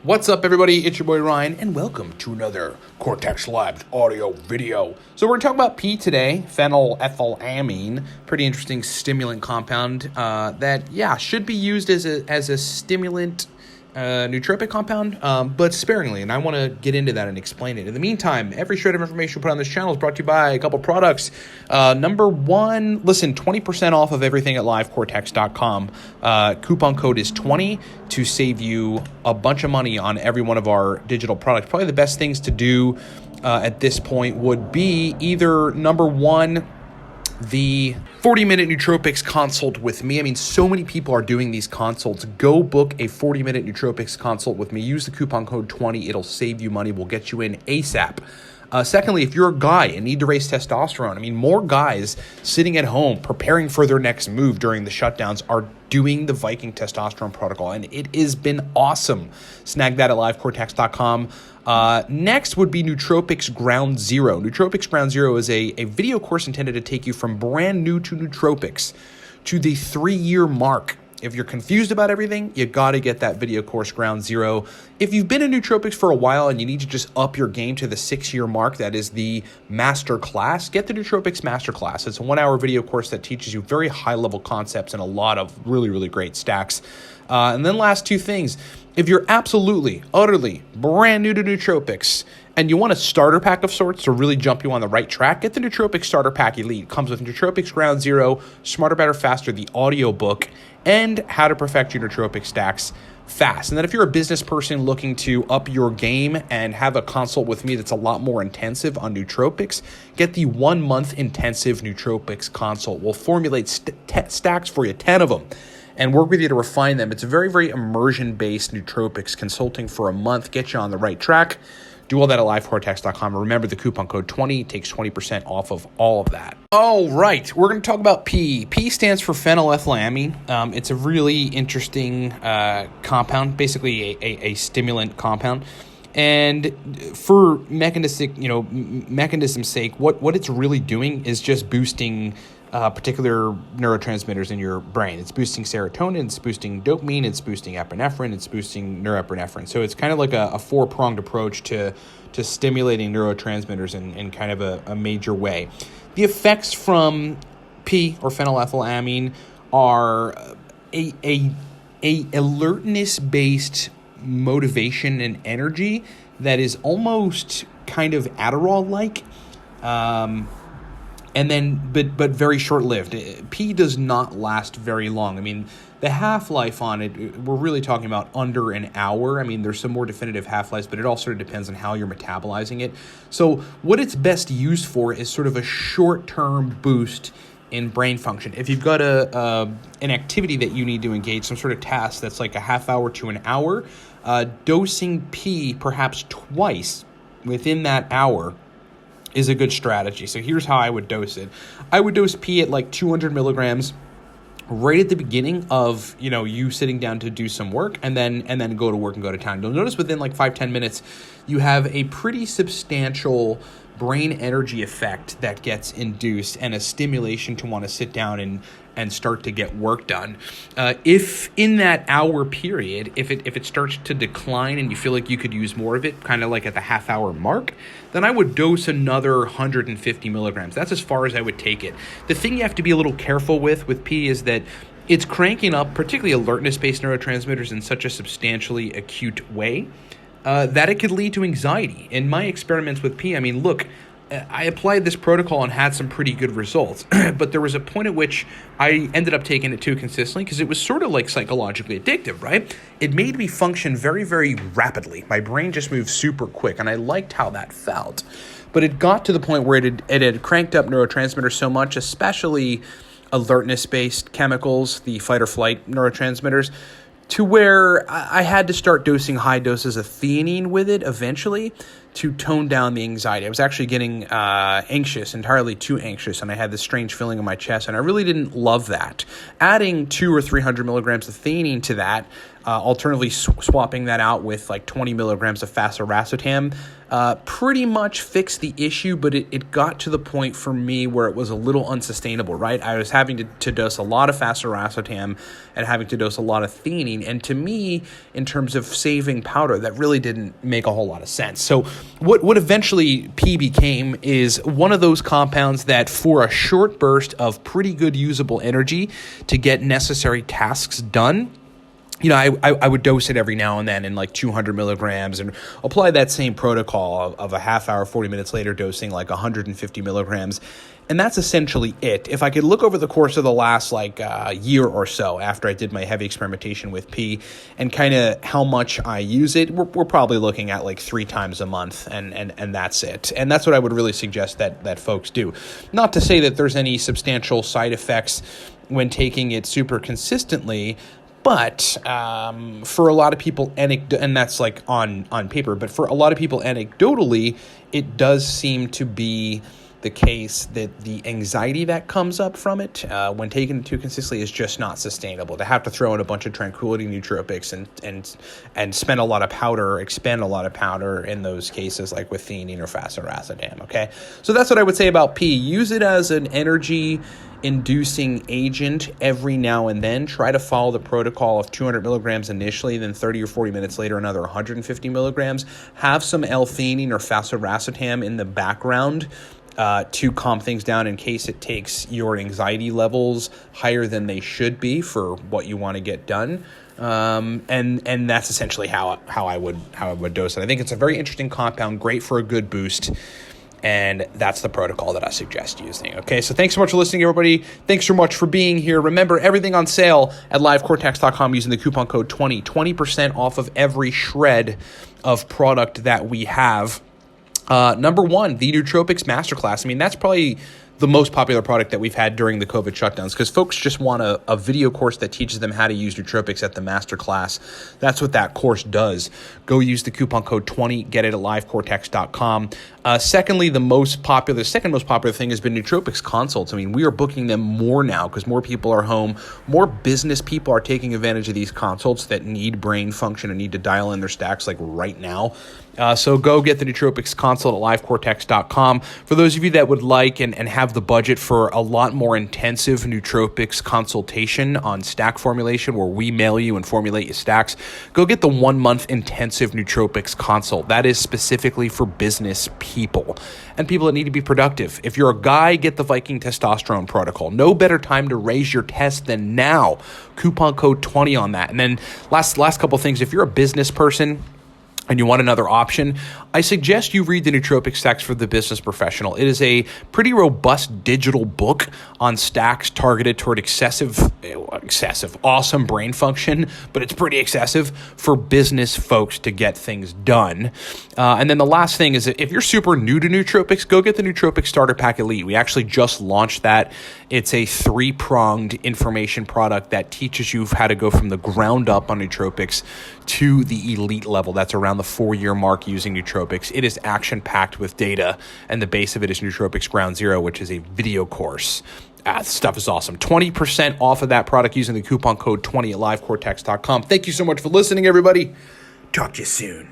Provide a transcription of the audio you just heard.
What's up, everybody? It's your boy Ryan, and welcome to another Cortex Labs audio video. So we're going to talk about PEA today, phenylethylamine, pretty interesting stimulant compound that, should be used as a stimulant nootropic compound, but sparingly, and I want to get into that and explain it. In the meantime, every shred of information we put on this channel is brought to you by a couple products. Number one, listen, 20% off of everything at livecortex.com. Coupon code is 20 to save you a bunch of money on every one of our digital products. Probably the best things to do at this point would be either number one, the 40-minute nootropics consult with me. I mean, so many people are doing these consults. Go book a 40-minute nootropics consult with me. Use the coupon code 20. It'll save you money. We'll get you in ASAP. Secondly, if you're a guy and need to raise testosterone, I mean, more guys sitting at home preparing for their next move during the shutdowns are doing the Viking testosterone protocol, and it has been awesome. Snag that at livecortex.com. Next would be Nootropics Ground Zero. Nootropics Ground Zero is a video course intended to take you from brand new to nootropics to the 3-year mark. If you're confused about everything, you got to get that video course Ground Zero. If you've been in nootropics for a while and you need to just up your game to the 6-year mark, that is the master class, get the Nootropics Master Class. It's a 1-hour video course that teaches you very high-level concepts and a lot of really, really great stacks. And then last two things. If you're absolutely, utterly brand new to nootropics and you want a starter pack of sorts to really jump you on the right track, get the Nootropics Starter Pack Elite. It comes with Nootropics Ground Zero, Smarter, Better, Faster, the audiobook, and How to Perfect Your Nootropic Stacks Fast. And then if you're a business person looking to up your game and have a consult with me that's a lot more intensive on nootropics, get the 1-month intensive nootropics consult. We'll formulate stacks for you, 10 of them, and work with you to refine them. It's a very, very immersion-based nootropics consulting for a month. Get you on the right track. Do all that at livecortex.com. Remember, the coupon code 20 takes 20% off of all of that. All right, we're going to talk about PEA. PEA stands for phenylethylamine. It's a really interesting compound, basically a stimulant compound. And for mechanism's sake, what it's really doing is just boosting particular neurotransmitters in your brain. It's boosting serotonin, it's boosting dopamine, it's boosting epinephrine, it's boosting norepinephrine. So it's kind of like a 4-pronged approach to stimulating neurotransmitters in kind of a major way. The effects from PEA or phenylethylamine are a alertness-based motivation and energy that is almost kind of Adderall-like. And then, but very short-lived. PEA does not last very long. I mean, the half-life on it, we're really talking about under an hour. I mean, there's some more definitive half-lives, but it all sort of depends on how you're metabolizing it. So what it's best used for is sort of a short-term boost in brain function. If you've got an activity that you need to engage, some sort of task that's like a half hour to an hour, dosing PEA perhaps twice within that hour is a good strategy. So here's how I would dose it. I would dose PEA at like 200 milligrams right at the beginning of, you sitting down to do some work and then go to work and go to town. You'll notice within like 5-10 minutes, you have a pretty substantial brain energy effect that gets induced and a stimulation to want to sit down and start to get work done. If in that hour period, if it starts to decline and you feel like you could use more of it, kind of like at the half-hour mark, then I would dose another 150 milligrams. That's as far as I would take it. The thing you have to be a little careful with PEA is that it's cranking up particularly alertness-based neurotransmitters in such a substantially acute way that it could lead to anxiety. In my experiments with PEA, I mean, look, I applied this protocol and had some pretty good results, but there was a point at which I ended up taking it too consistently because it was sort of like psychologically addictive, right? It made me function very, very rapidly. My brain just moved super quick, and I liked how that felt. But it got to the point where it had cranked up neurotransmitters so much, especially alertness-based chemicals, the fight or flight neurotransmitters, to where I had to start dosing high doses of theanine with it eventually to tone down the anxiety. I was actually getting anxious, entirely too anxious, and I had this strange feeling in my chest, and I really didn't love that. Adding 200 or 300 milligrams of theanine to that Alternatively, swapping that out with like 20 milligrams of fasiracetam pretty much fixed the issue, but it got to the point for me where it was a little unsustainable, right? I was having to dose a lot of fasiracetam and having to dose a lot of theanine. And to me, in terms of saving powder, that really didn't make a whole lot of sense. So what eventually PEA became is one of those compounds that for a short burst of pretty good usable energy to get necessary tasks done, I would dose it every now and then in like 200 milligrams and apply that same protocol of a half hour, 40 minutes later, dosing like 150 milligrams. And that's essentially it. If I could look over the course of the last year or so after I did my heavy experimentation with PEA and kind of how much I use it, we're probably looking at like 3 times a month and that's it. And that's what I would really suggest that folks do. Not to say that there's any substantial side effects when taking it super consistently, but for a lot of people, and that's like on paper, but for a lot of people anecdotally, it does seem to be the case that the anxiety that comes up from it when taken too consistently is just not sustainable. To have to throw in a bunch of tranquility nootropics and spend a lot of powder or expend a lot of powder in those cases, like with theanine or fasiracetam, okay? So that's what I would say about PEA. Use it as an energy-inducing agent every now and then. Try to follow the protocol of 200 milligrams initially, then 30 or 40 minutes later, another 150 milligrams. Have some L-theanine or fasiracetam in the background to calm things down in case it takes your anxiety levels higher than they should be for what you want to get done. And that's essentially how I would dose it. I think it's a very interesting compound, great for a good boost. And that's the protocol that I suggest using. Okay, so thanks so much for listening, everybody. Thanks so much for being here. Remember, everything on sale at livecortex.com using the coupon code 20% off of every shred of product that we have. Number one, the Nootropics Masterclass. I mean, that's probably the most popular product that we've had during the COVID shutdowns because folks just want a video course that teaches them how to use nootropics at the masterclass. That's what that course does. Go use the coupon code 20, get it at livecortex.com. Secondly, second most popular thing has been nootropics consults. I mean, we are booking them more now because more people are home. More business people are taking advantage of these consults that need brain function and need to dial in their stacks like right now. So go get the nootropics consult at livecortex.com. For those of you that would like and have the budget for a lot more intensive nootropics consultation on stack formulation where we mail you and formulate you stacks, go get the 1-month intensive nootropics consult. That is specifically for business people and people that need to be productive. If you're a guy, get the Viking Testosterone protocol. No better time to raise your test than now. Coupon code 20 on that. And then last couple things, if you're a business person and you want another option, I suggest you read the Nootropics Stacks for the Business Professional. It is a pretty robust digital book on stacks targeted toward excessive, awesome brain function, but it's pretty excessive for business folks to get things done. And then the last thing is that if you're super new to nootropics, go get the Nootropics Starter Pack Elite. We actually just launched that. It's a 3-pronged information product that teaches you how to go from the ground up on nootropics to the elite level. That's around the 4-year mark using nootropics. It is action-packed with data, and the base of it is Nootropics Ground Zero, which is a video course. The stuff is awesome. 20% off of that product using the coupon code 20 at livecortex.com. Thank you so much for listening, everybody. Talk to you soon.